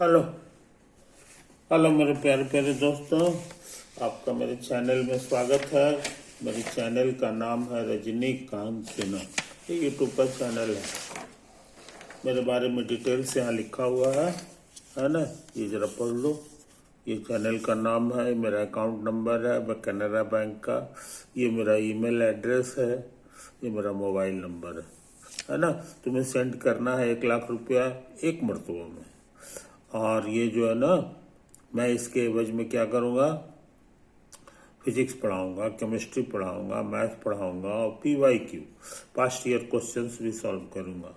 Hello hello मेरे प्यारे प्यारे दोस्तों, आपका मेरे चैनल में स्वागत है। मेरे चैनल का नाम है रजनीकांत सिन्हा। ये यूट्यूब का चैनल है। मेरे बारे में डिटेल से यहाँ लिखा हुआ है ना। ये ज़रा पढ़ लो। ये चैनल का नाम है, मेरा अकाउंट नंबर है, मैं कैनरा बैंक का, ये मेरा ईमेल एड्रेस है, ये मेरा मोबाइल नंबर है ना। तुम्हें सेंड करना है 1 लाख रुपया एक मरतबा में। और ये जो है ना, मैं इसके एवज में क्या करूँगा, फिजिक्स पढ़ाऊँगा, केमिस्ट्री पढ़ाऊँगा, मैथ पढ़ाऊँगा और PYQ पास्ट ईयर क्वेश्चंस भी सॉल्व करूँगा।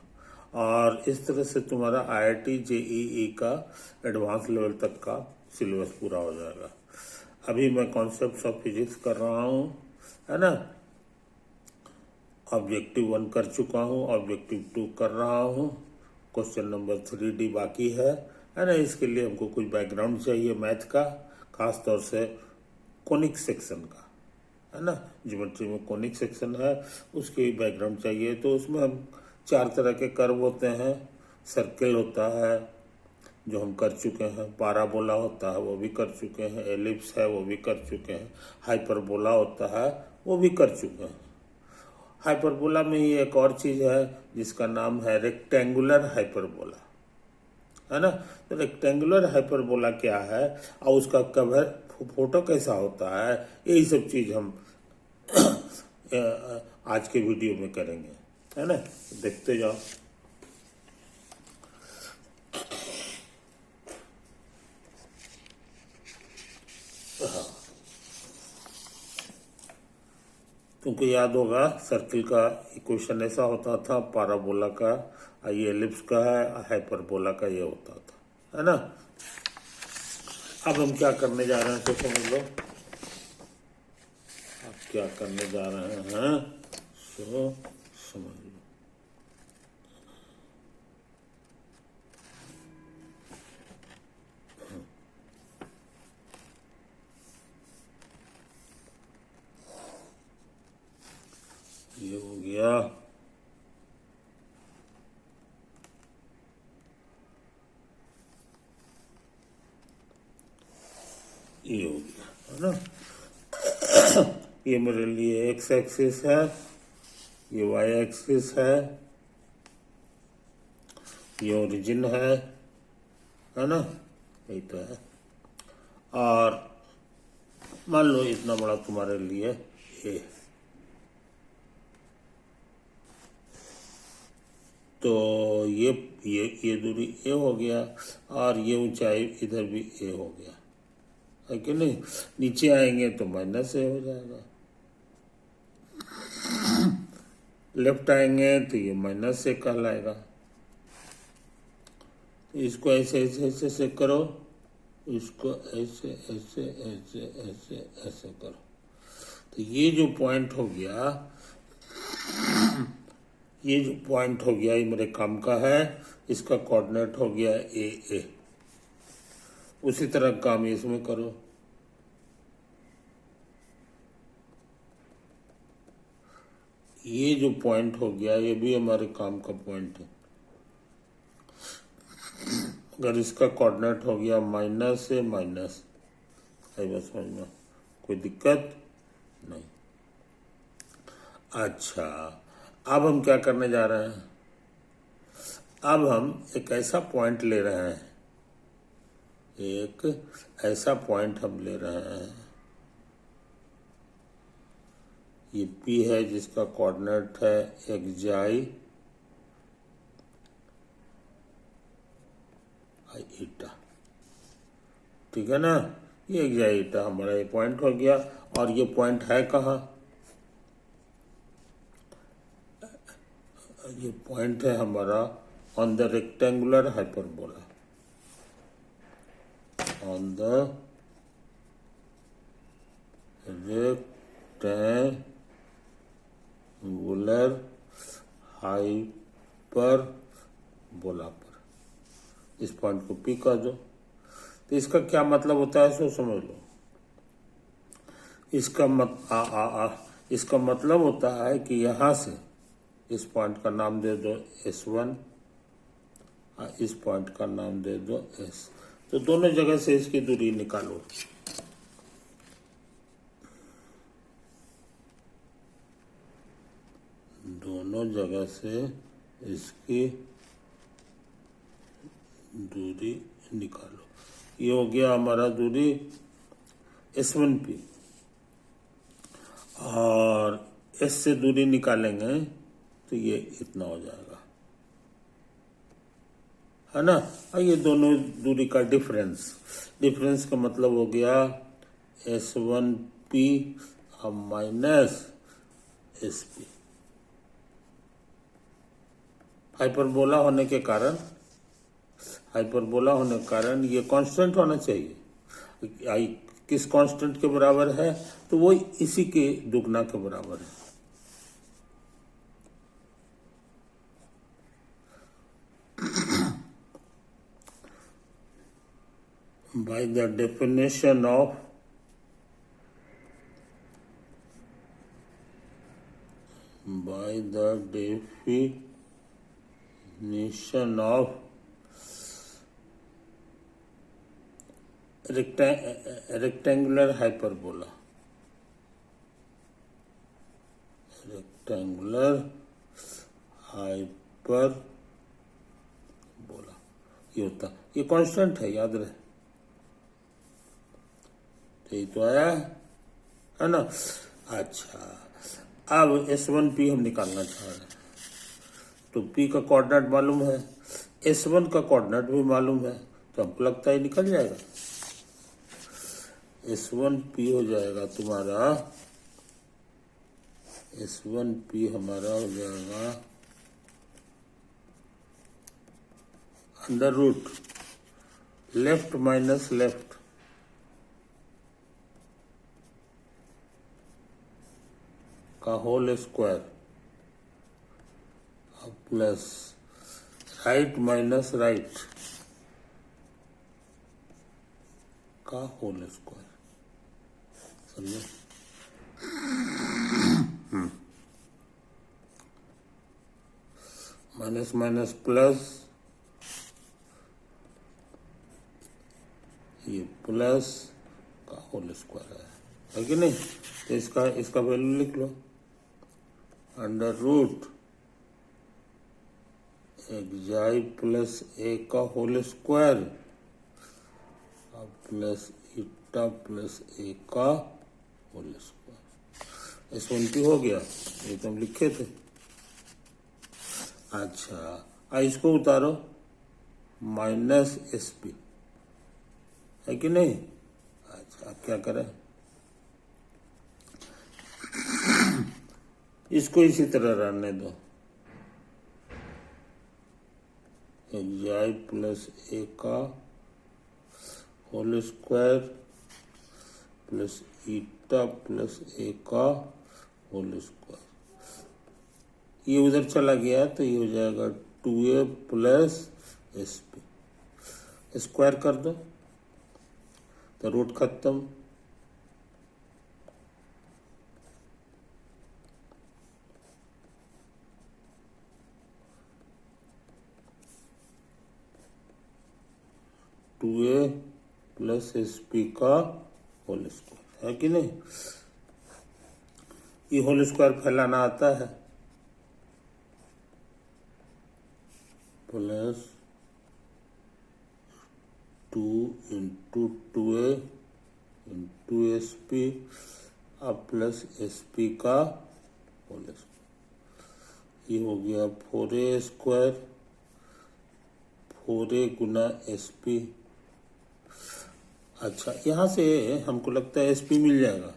और इस तरह से तुम्हारा IIT JEE का एडवांस लेवल तक का सिलेबस पूरा हो जाएगा। अभी मैं कॉन्सेप्ट्स ऑफ फिजिक्स कर रहा हूँ, है ना। ऑब्जेक्टिव 1 कर चुका हूँ, ऑब्जेक्टिव 2 कर रहा हूँ, क्वेश्चन नंबर 3D बाकी है ना। इसके लिए हमको कुछ बैकग्राउंड चाहिए मैथ का, खास तौर से कोनिक सेक्शन का, है ना। ज्योमेट्री में कोनिक सेक्शन है, उसकी बैकग्राउंड चाहिए। तो उसमें हम 4 तरह के कर्व होते हैं। सर्किल होता है जो हम कर चुके हैं, पाराबोला होता है वो भी कर चुके हैं, एलिप्स है वो भी कर चुके हैं, हाइपरबोला होता है वो भी कर चुके हैं। हाइपरबोला में ही एक और चीज़ है जिसका नाम है रेक्टेंगुलर हाइपरबोला, है ना। तो रेक्टेंगुलर हाइपरबोला क्या है और उसका कवर फोटो कैसा होता है, यही सब चीज़ हम आज के वीडियो में करेंगे, है ना। देखते जाओ। हाँ, तुमको याद होगा सर्किल का इक्वेशन ऐसा होता था, पाराबोला का ये एलिप्स का है, हाइपरबोला का ये होता था, है ना। अब हम क्या करने जा रहे हैं तो समझ लो। अब क्या करने जा रहे हैं तो समझ लो। ये हो गया, ये हो गया, है ना। ये मेरे लिए एक्स एक्सिस है, ये वाई एक्सिस है, ये ओरिजिन है ना। यही तो है। और मान लो इतना बड़ा तुम्हारे लिए ये, तो ये दूरी ए हो गया और ये ऊंचाई इधर भी ए हो गया, है कि नहीं। नीचे आएंगे तो माइनस ए हो जाएगा, लेफ्ट आएंगे तो ये माइनस ए कहलाएगा। तो इसको ऐसे ऐसे ऐसे ऐसे करो, इसको ऐसे ऐसे ऐसे ऐसे ऐसे करो। तो ये जो पॉइंट हो गया, ये जो पॉइंट हो गया ये मेरे काम का है। इसका कोऑर्डिनेट हो गया ए। उसी तरह काम इसमें करो। ये जो पॉइंट हो गया ये भी हमारे काम का पॉइंट है। अगर इसका कोऑर्डिनेट हो गया माइनस से माइनस, है बस समझना, कोई दिक्कत नहीं। अच्छा, अब हम क्या करने जा रहे हैं। अब हम एक ऐसा पॉइंट ले रहे हैं, एक ऐसा पॉइंट हम ले रहे हैं, ये P है जिसका कोऑर्डिनेट है xi ईटा, ठीक है ना। ये xi ईटा हमारा ये पॉइंट हो गया। और ये पॉइंट है कहाँ, ये पॉइंट है हमारा on the rectangular hyperbola, on the rectangular hyperbola पर इस पॉइंट को P कर दो। तो इसका क्या मतलब होता है सो समझ लो। इसका मतलब होता है कि यहाँ से इस पॉइंट का नाम दे दो S1 और इस पॉइंट का नाम दे दो S। तो दोनों जगह से इसकी दूरी निकालो। दोनों जगह से इसकी दूरी निकालो। ये हो गया हमारा दूरी S1P। और S से दूरी निकालेंगे तो ये इतना हो जाएगा, है ना। और ये दोनों दूरी का डिफरेंस का मतलब हो गया S1P माइनस SP। हाइपरबोला होने के कारण ये कांस्टेंट होना चाहिए। आई किस कांस्टेंट के बराबर है, तो वो इसी के दुगना के बराबर है। by the definition of rectangular hyperbola, ये होता, ये कांस्टेंट है, याद रहे। यही तो आया है ना। अच्छा, अब S1P हम निकालना चाह रहे हैं, तो P का कोऑर्डिनेट मालूम है, S1 का कोऑर्डिनेट भी मालूम है, तो हमको लगता है निकल जाएगा। S1P हो जाएगा तुम्हारा, S1P हमारा हो जाएगा under root left minus left का whole square plus right minus right का होल स्क्वायर। समझे? माइनस माइनस प्लस, ये प्लस का होल स्क्वायर है कि नहीं। तो इसका वैल्यू लिख लो, under root xi plus a का whole square plus eta plus a का होल स्क्वायर। S1P हो गया, ये तो हम लिखे थे। अच्छा, इसको उतारो, माइनस SP, है कि नहीं। अच्छा, अब क्या करें, इसको इसी तरह रहने दो, xi प्लस a का whole square plus eta plus a का होल स्क्वायर। ये उधर चला गया तो ये हो जाएगा 2a प्लस SP। स्क्वायर कर दो तो रूट खत्म, टू ए प्लस SP का होल स्क्वायर, है कि नहीं। ये होल स्क्वायर फैलाना आता है, plus 2 into 2a into SP अब प्लस SP का होल स्क्वायर। ये हो गया 4a स्क्वायर, 4a गुना SP। अच्छा, यहां से हमको लगता है SP मिल जाएगा।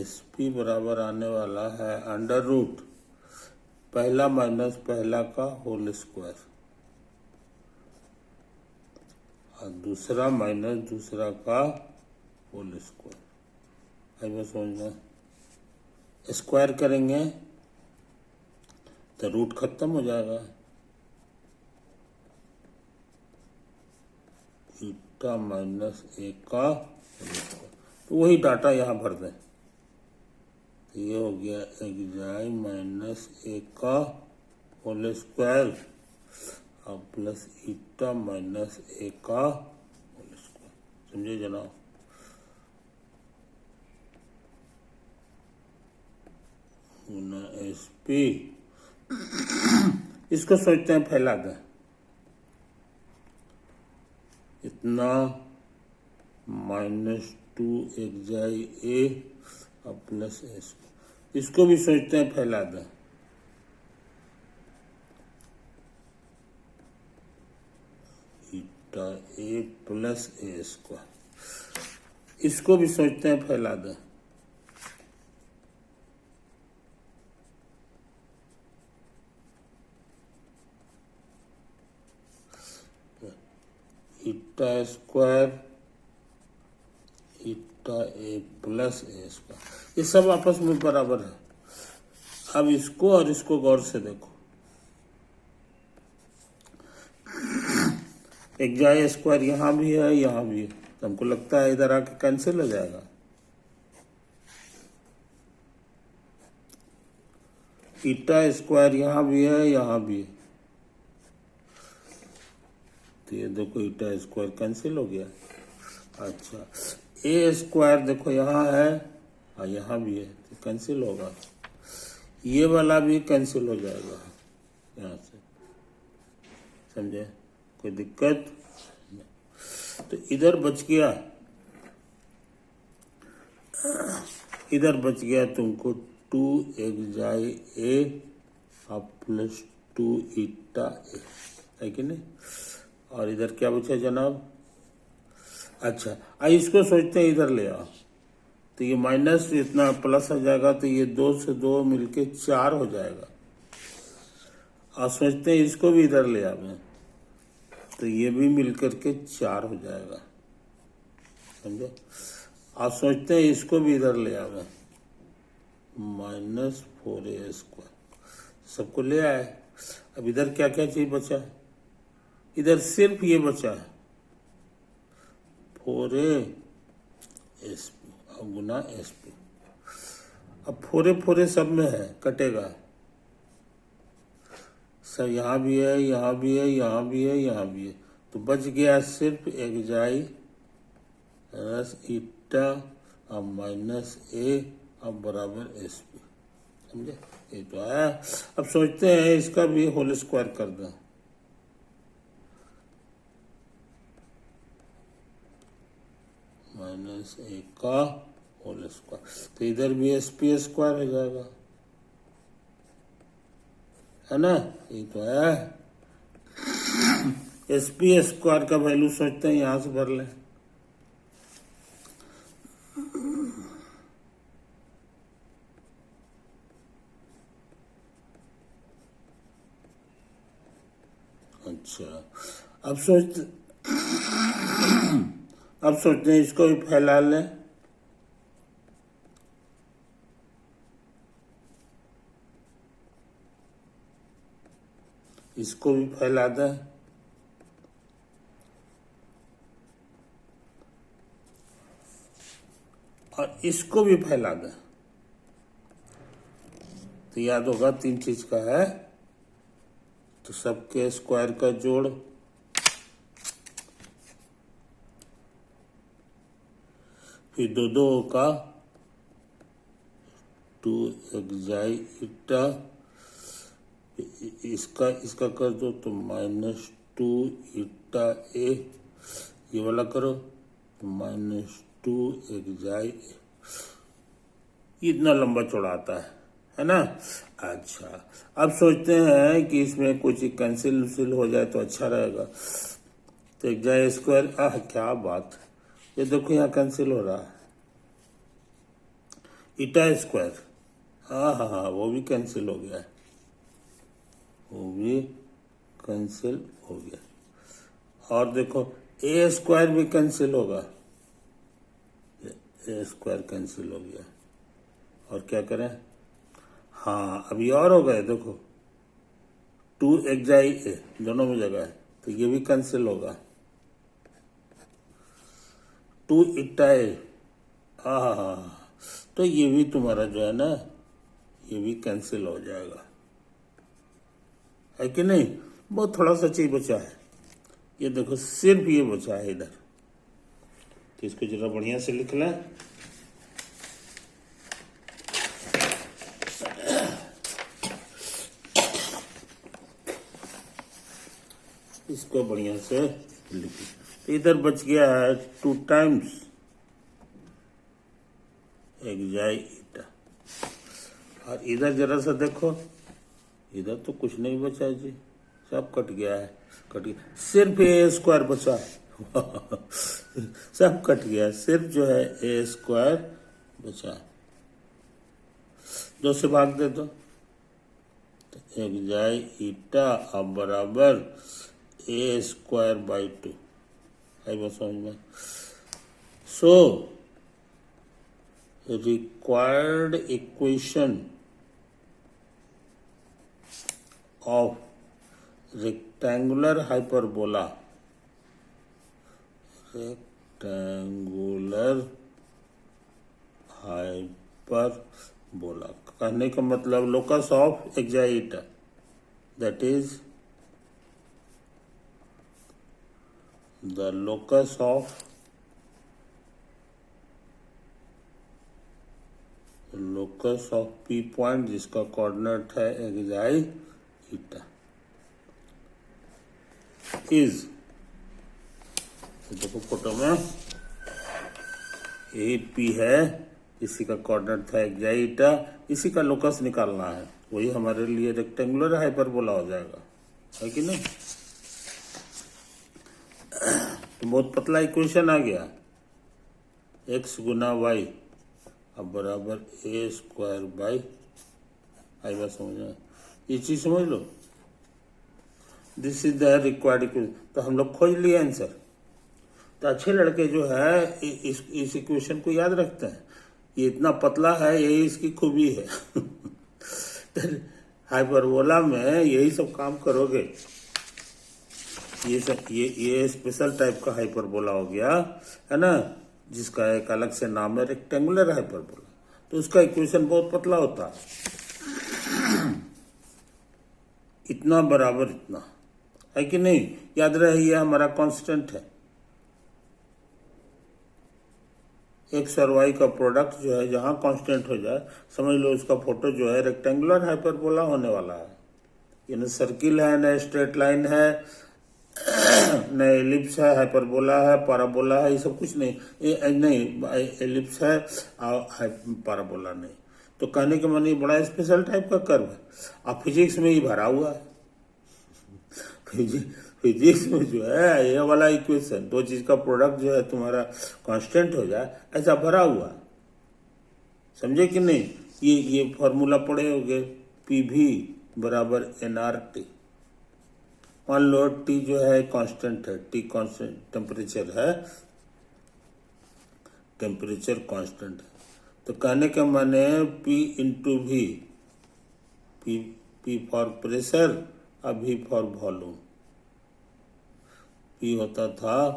SP बराबर आने वाला है अंडर रूट पहला माइनस पहला का होल स्क्वायर और दूसरा माइनस दूसरा का होल स्क्वायर। आई बस समझना, स्क्वायर करेंगे तो रूट खत्म हो जाएगा, ईटा माइनस a का होल स्क्वायर। तो वही डाटा यहाँ भर दें, तो ये हो गया xi माइनस a का होल स्क्वायर अब प्लस ईटा माइनस ए का होल स्क्वायर। समझे जनाब? गुना एस पी। इसको सोचते हैं फैला दें। इतना -2 एक जाए ए अब प्लस एस। इसको भी सोचते हैं फैला दें। ईटा ए प्लस ए स्क्वायर। इसको भी सोचते हैं फैला दें। ईटा स्क्वायर ईटा ए प्लस ए स्क्वायर, ये सब आपस में बराबर है। अब इसको और इसको गौर से देखो। एक जाए स्क्वायर यहाँ भी है यहाँ भी है, तो हमको लगता है इधर आके कैंसिल हो जाएगा। ईटा स्क्वायर यहाँ भी है यहाँ भी है, तो ये देखो ईटा स्क्वायर कैंसिल हो गया। अच्छा, ए स्क्वायर देखो यहाँ है और यहाँ भी है, तो कैंसिल होगा। ये वाला भी कैंसिल हो जाएगा यहाँ से। समझे? कोई दिक्कत? तो इधर बच गया, इधर बच गया तुमको 2 एक जाए ए अब प्लस 2 ईटा ए, है कि नहीं? और इधर क्या बचा जनाब? अच्छा, अब इसको सोचते हैं इधर ले आओ, तो ये माइनस इतना प्लस हो जाएगा, तो ये 2 से 2 मिलके 4 हो जाएगा। और सोचते हैं इसको भी इधर ले आवे, तो ये भी मिलकर के 4 हो जाएगा। समझे? और सोचते हैं इसको भी इधर ले आवे, -4a स्क्वायर। सबको ले आए। अब इधर क्या क्या चीज बचा? इधर सिर्फ ये बचा है 4a एस पी और गुना एस पी। अब 4a सब में है, कटेगा सब। यहाँ भी है यहाँ भी है यहाँ भी है यहाँ भी है, तो बच गया सिर्फ एक जाई रस ईटा अब माइनस ए अब बराबर एस पी। समझे? ये तो आया। अब सोचते हैं इसका भी होल स्क्वायर कर दें। -a का होल स्क्वायर, तो इधर भी एस पी स्क्वायर हो जाएगा, है ना? ये तो है। एस पी स्क्वायर का वैल्यू सोचते हैं यहां से भर लें। अच्छा, अब सोचते हैं इसको भी फैला लें। इसको भी फैला दें। और इसको भी फैला दें। तो याद होगा 3 चीज का है, तो सबके स्क्वायर का जोड़ फिर 2 का 2 एक जाए ईटा, इसका कर दो तो -2 ईटा ए, ये वाला करो तो -2 एक जाए ए। इतना लंबा चौड़ा आता है ना? अच्छा, अब सोचते हैं कि इसमें कुछ कैंसिल हो जाए तो अच्छा रहेगा। तो एक जाए स्क्वायर, क्या बात, ये देखो यहाँ कैंसिल हो रहा है। ईटा स्क्वायर, हाँ, वो भी कैंसिल हो गया है, वो भी कैंसिल हो गया। और देखो ए स्क्वायर भी कैंसिल होगा, ए स्क्वायर कैंसिल हो गया। और क्या करें? हाँ, अभी और हो गए। देखो 2 एक जाए ए, दोनों में जगह है, तो ये भी कैंसिल होगा। 2 ईटा ए, हाँ, तो ये भी तुम्हारा जो है ना, ये भी कैंसिल हो जाएगा, है कि नहीं? बहुत थोड़ा सा चीज बचा है। ये देखो सिर्फ ये बचा है इधर, तो इसको जरा बढ़िया से लिख लें। इसको बढ़िया से लिखिए। तो इधर बच गया है 2 टाइम्स एक्साई ईटा। और इधर जरा सा देखो, इधर तो कुछ नहीं बचा जी, सब कट गया है, कट गया। सिर्फ ए स्क्वायर बचा सब कट गया, सिर्फ जो है ए स्क्वायर बचा। 2 से भाग दे दो, तो एक्साई ईटा अब बराबर ए स्क्वायर बाई 2। आई बात समझ में? So required equation of rectangular hyperbola कहने का मतलब locus of एक्साई eta, that is the locus of P point जिसका कोऑर्डिनेट है एक्साई ईटा इज, देखो फोटो में ए पी है, इसी का कोऑर्डिनेट था एक्साई ईटा, इसी का लोकस निकालना है, वही हमारे लिए रेक्टेंगुलर हाइपरबोला हो जाएगा, है कि नहीं? तो बहुत पतला इक्वेशन आ गया, x गुना वाई अब बराबर ए स्क्वायर बाई, आई बात समझ में? ये चीज समझ लो, this is the required equation. तो हम लोग खोज लिए आंसर। तो अच्छे लड़के जो है इस इक्वेशन को याद रखते हैं, ये इतना पतला है, यही इसकी खूबी है हाइपरबोला में यही सब काम करोगे, ये सब ये स्पेशल टाइप का हाइपरबोला हो गया है ना, जिसका एक अलग से नाम है रेक्टेंगुलर हाइपरबोला। तो उसका इक्वेशन बहुत पतला होता है, इतना बराबर इतना, है कि नहीं? याद रहे ये हमारा कांस्टेंट है, एक्स और वाई का प्रोडक्ट जो है जहां कांस्टेंट हो जाए, समझ लो उसका फोटो जो है रेक्टेंगुलर हाइपरबोला होने वाला है। ये न सर्किल है, न स्ट्रेट लाइन है, न एलिप्स है, हाइपरबोला है, पैराबोला है, ये सब कुछ नहीं, नहीं एलिप्स है और पैराबोला नहीं। तो कहने के माने बड़ा स्पेशल टाइप का कर्व है, अब फिजिक्स में ही भरा हुआ है। फिजिक्स में जो है ये वाला इक्वेशन, दो चीज का प्रोडक्ट जो है तुम्हारा कांस्टेंट हो जाए, ऐसा भरा हुआ, समझे कि नहीं? ये फॉर्मूला पढ़े होगे, पी भी बराबर एनआर-टी। मान लो टी जो है कांस्टेंट है, टी कांस्टेंट टेम्परेचर है, टेम्परेचर कांस्टेंट है, तो कहने के माने P इंटू भी, P फॉर प्रेशर और V फॉर वॉल्यूम। P होता था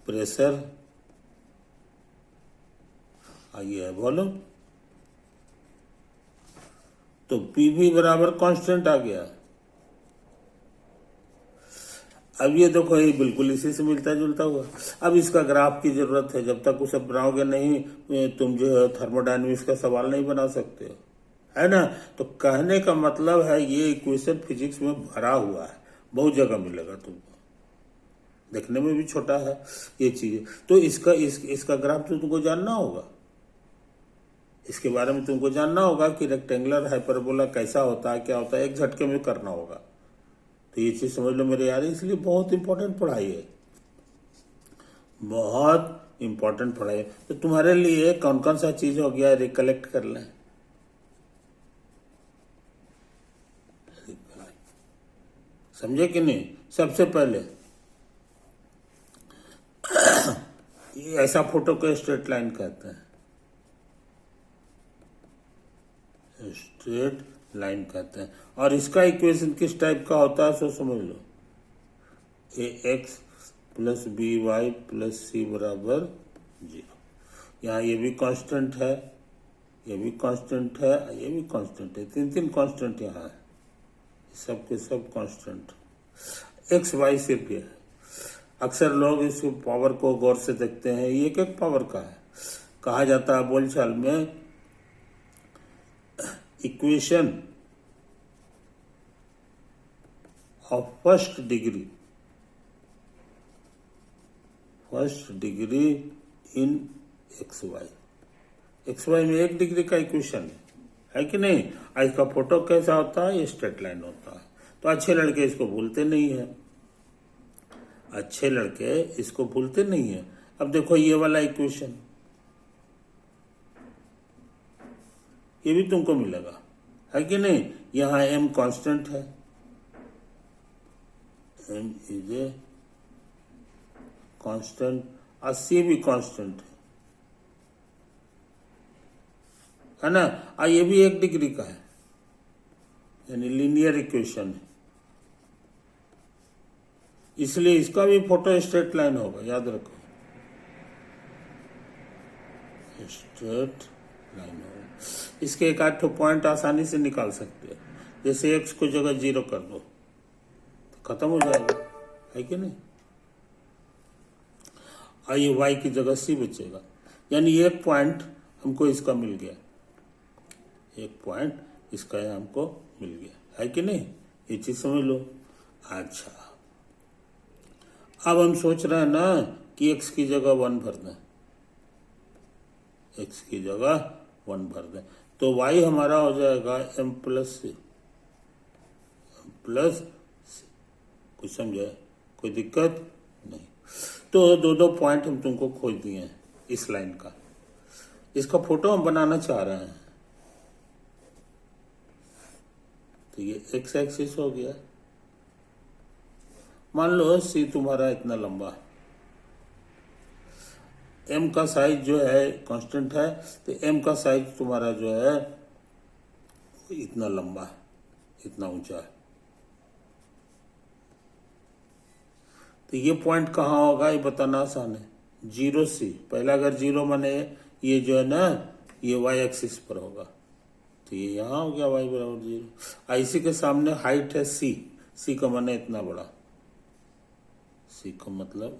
प्रेशर और ये है वॉल्यूम, तो P भी बराबर कांस्टेंट आ गया। अब ये देखो ये बिल्कुल इसी से मिलता जुलता हुआ। अब इसका ग्राफ की जरूरत है, जब तक उसे बनाओगे नहीं तुम जो है थर्मोडायनेमिक्स का सवाल नहीं बना सकते हो, है ना? तो कहने का मतलब है ये इक्वेशन फिजिक्स में भरा हुआ है, बहुत जगह मिलेगा तुमको, देखने में भी छोटा है ये चीज। तो इसका ग्राफ तो तुमको जानना होगा, इसके बारे में तुमको जानना होगा कि रेक्टेंगुलर हाइपरबोला कैसा होता है, क्या होता है, एक झटके में करना होगा। तो ये चीज समझ लो मेरे यार, इसलिए बहुत इंपॉर्टेंट पढ़ाई है, बहुत इंपॉर्टेंट पढ़ाई है। तो तुम्हारे लिए कौन कौन सा चीज हो गया रिकलेक्ट कर लें, समझे कि नहीं? सबसे पहले ये ऐसा फोटो को स्ट्रेट लाइन कहते हैं, स्ट्रेट लाइन कहते हैं। और इसका इक्वेशन किस टाइप का होता है सो समझ लो, a x plus b y plus c बराबर 0। यहाँ ये भी कांस्टेंट है, ये भी कांस्टेंट है, ये भी कांस्टेंट है, तीन कांस्टेंट यहाँ है, सब के सब कांस्टेंट। एक्स वाई सिर्फ ये है। अक्सर लोग इस पावर को गौर से देखते हैं, ये एक पावर का है। कहा जाता है बोलचाल में, equation of first degree in X Y में 1 डिग्री का इक्वेशन है कि नहीं। आज का फोटो कैसा होता है, ये स्ट्रेट लाइन होता है। तो अच्छे लड़के इसको भूलते नहीं है, अच्छे लड़के इसको भूलते नहीं है। अब देखो ये वाला इक्वेशन, ये भी तुमको मिलेगा, है कि नहीं। यहां m कांस्टेंट है, m इज ए कांस्टेंट, और c भी कांस्टेंट है ना। और ये भी 1 डिग्री का है, यानी लीनियर इक्वेशन है, इसलिए इसका भी फोटो स्ट्रेट लाइन होगा, याद रखो, स्ट्रेट लाइन होगा। इसके एक आध पॉइंट आसानी से निकाल सकते हैं, जैसे x को जगह 0 कर दो तो खत्म हो जाएगा, है कि नहीं। और ये y की जगह c बचेगा, यानी 1 पॉइंट हमको इसका मिल गया, 1 पॉइंट इसका हमको मिल गया, है कि नहीं। ये चीज समझ लो। अच्छा, अब हम सोच रहे हैं ना कि x की जगह 1 भर दें, x की जगह 1 भर दें, तो y हमारा हो जाएगा m प्लस c। कुछ समझे, कोई दिक्कत नहीं। तो दो पॉइंट हम तुमको खोज दिए हैं इस लाइन का। इसका फोटो हम बनाना चाह रहे हैं, तो ये x एक्सिस हो गया। मान लो c तुम्हारा इतना लंबा, m का साइज जो है कांस्टेंट है, तो m का साइज तुम्हारा जो है इतना लंबा, इतना ऊंचा है। तो ये पॉइंट कहाँ होगा, ये बताना आसान है, 0 c। पहला अगर 0 माने ये जो है ना, ये y एक्सिस पर होगा, तो ये यहाँ हो गया y बराबर 0। इसी के सामने हाइट है c का माने इतना बड़ा, c का मतलब,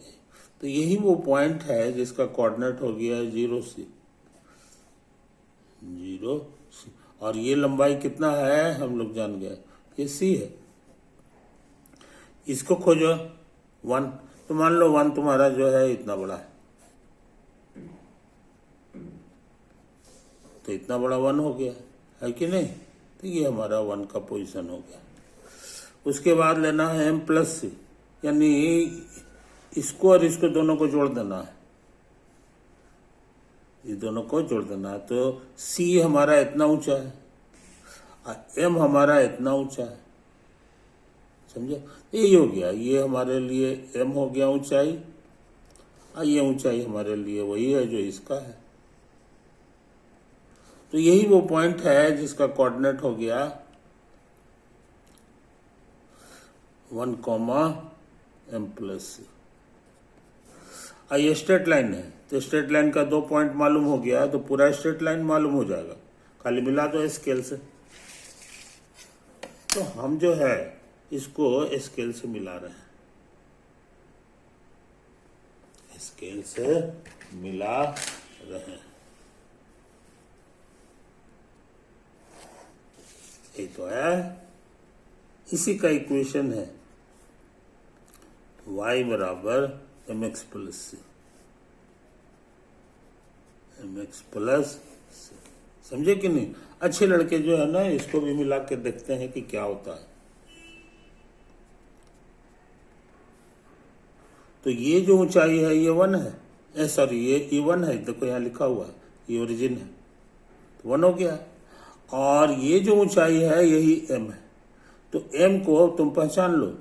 तो यही वो पॉइंट है जिसका कोऑर्डिनेट हो गया है 0 c। और ये लंबाई कितना है हम लोग जान गए, ये c है। इसको खोजो 1, तो मान लो 1 तुम्हारा जो है इतना बड़ा है, तो इतना बड़ा 1 हो गया, है कि नहीं। तो ये हमारा 1 का पोजीशन हो गया। उसके बाद लेना है m प्लस c, यानी इसको और इसको दोनों को जोड़ देना है, ये दोनों को जोड़ देना है। तो c हमारा इतना ऊंचा है और m हमारा इतना ऊंचा है, समझे। यही हो गया, ये हमारे लिए m हो गया ऊंचाई, और ये ऊंचाई हमारे लिए वही है जो इसका है। तो यही वो पॉइंट है जिसका कोऑर्डिनेट हो गया 1, m प्लस c। ये स्ट्रेट लाइन है, तो स्ट्रेट लाइन का 2 पॉइंट मालूम हो गया, तो पूरा स्ट्रेट लाइन मालूम हो जाएगा, खाली मिला दो स्केल से। तो हम जो है इसको स्केल से मिला रहे हैं, स्केल से मिला रहे हैं। ये तो है, इसी का इक्वेशन है y बराबर mx plus c, mx plus c, समझे कि नहीं। अच्छे लड़के जो है ना इसको भी मिला के देखते हैं कि क्या होता है। तो ये जो ऊंचाई है ये 1 है, सॉरी ये 1 है, देखो यहाँ लिखा हुआ है, ये ओरिजिन है, तो 1 हो गया। और ये जो ऊंचाई है यही m है, तो m को तुम पहचान लो,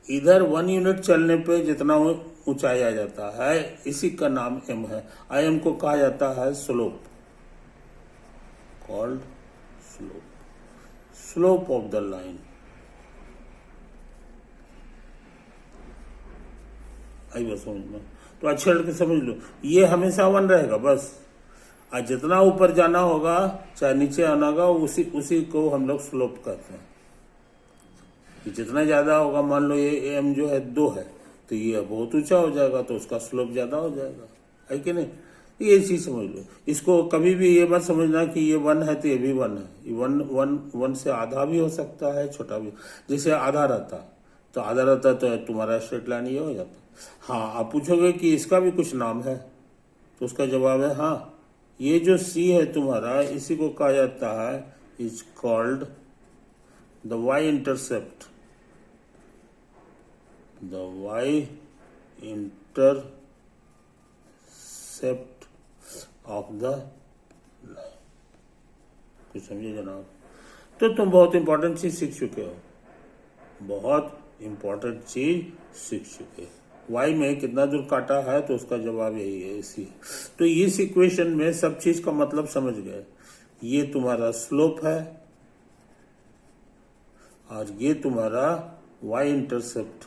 इधर 1 यूनिट चलने पे जितना ऊंचाई आ जाता है इसी का नाम m है। m को कहा जाता है slope, called slope of the line. आई बस समझ में, तो अच्छे लड़के समझ लो, ये हमेशा 1 रहेगा बस, और जितना ऊपर जाना होगा चाहे नीचे आना होगा उसी को हम लोग स्लोप कहते हैं। कि जितना ज्यादा होगा, मान लो ये m जो है 2 है, तो ये बहुत ऊंचा हो जाएगा, तो उसका स्लोप ज्यादा हो जाएगा, है कि नहीं। ये चीज समझ लो। इसको कभी भी ये मत समझना कि ये 1 है तो ये भी 1 है। ये 1 से आधा भी हो सकता है, छोटा भी। जैसे आधा रहता तो तुम्हारा स्ट्रेट लाइन ये हो जाता। हाँ, आप पूछोगे कि इसका भी कुछ नाम है, तो उसका जवाब है हाँ। ये जो C है तुम्हारा, इसी को कहा जाता है, is called the y intercept. The y intercept of the line. कुछ समझे जनाब? तो तुम बहुत इंपॉर्टेंट चीज सीख चुके हो, बहुत इंपॉर्टेंट चीज सीख चुके हो। y में कितना दूर काटा है, तो उसका जवाब यही है, इसी। तो इस इक्वेशन में सब चीज का मतलब समझ गए। ये तुम्हारा स्लोप है और ये तुम्हारा y इंटरसेप्ट,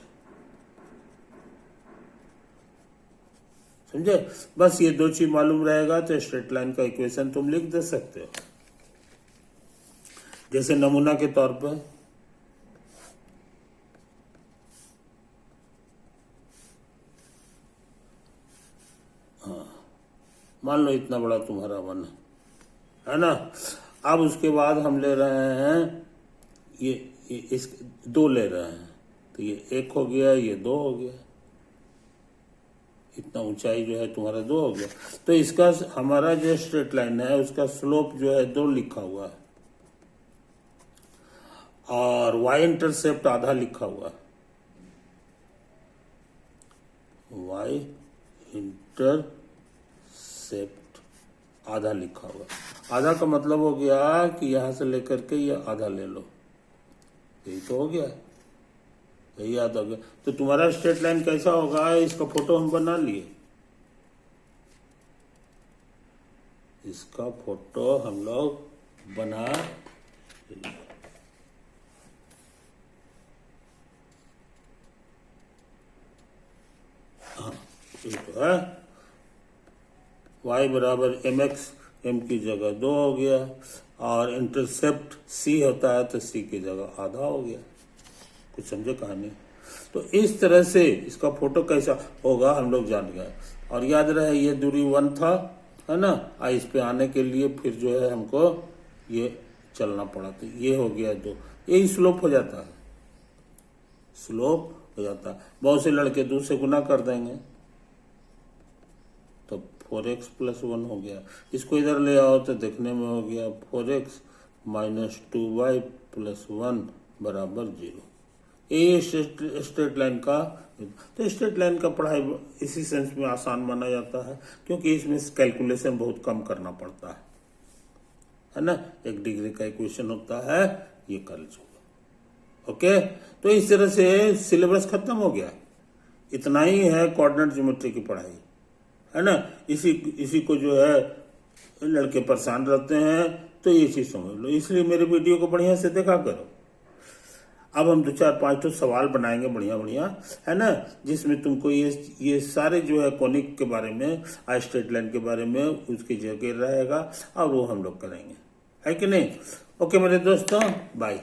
समझे? बस ये 2 चीज मालूम रहेगा तो स्ट्रेट लाइन का इक्वेशन तुम लिख दे सकते हो। जैसे नमूना के तौर पर मान लो इतना बड़ा तुम्हारा 1 है ना। अब उसके बाद हम ले रहे हैं ये इस 2 ले रहे हैं, तो ये 1 हो गया, ये 2 हो गया। इतना ऊंचाई जो है तुम्हारा 2 हो गया। तो इसका हमारा जो स्ट्रेट लाइन है उसका स्लोप जो है 2 लिखा हुआ है, और y इंटरसेप्ट आधा लिखा हुआ है। y इंटरसेप्ट आधा लिखा हुआ। आधा का मतलब हो गया कि यहां से लेकर के ये आधा ले लो, यही तो हो गया, यही आधा हो गया। तो तुम्हारा स्ट्रेट लाइन कैसा होगा, इसका फोटो हम बना लिए। इसका फोटो हम लोग बना लिए। हाँ, ये तो है। y बराबर mx, m की जगह 2 हो गया, और इंटरसेप्ट c होता है तो c की जगह आधा हो गया। कुछ समझे कहानी? तो इस तरह से इसका फोटो कैसा होगा हम लोग जान गए। और याद रहे ये दूरी 1 था, है ना। इस पे आने के लिए फिर जो है हमको ये चलना पड़ा, तो ये हो गया 2। यही स्लोप हो जाता है, स्लोप हो जाता है। बहुत से लड़के 2 से गुना कर देंगे तो 4x + 1 हो गया। इसको इधर ले आओ तो देखने में हो गया 4x - 2y + 1 बराबर 0। ये स्ट्रेट लाइन का, तो स्ट्रेट लाइन का पढ़ाई इसी सेंस में आसान माना जाता है, क्योंकि इसमें कैलकुलेशन बहुत कम करना पड़ता है ना। 1 डिग्री का इक्वेशन होता है, ये कर लो। ओके, तो इस तरह से सिलेबस खत्म हो गया। इतना ही है कोऑर्डिनेट ज्योमेट्री की पढ़ाई, है ना। इसी को जो है लड़के परेशान रहते हैं, तो ये चीज समझ लो। इसलिए मेरे वीडियो को बढ़िया से देखा करो। अब हम 2, 4, 5 तो सवाल बनाएंगे बढ़िया बढ़िया, है ना, जिसमें तुमको ये सारे जो है कोनिक के बारे में, स्ट्रेट लाइन के बारे में उसकी जगह रहेगा, और वो हम लोग करेंगे, है कि नहीं। ओके मेरे दोस्तों, बाय।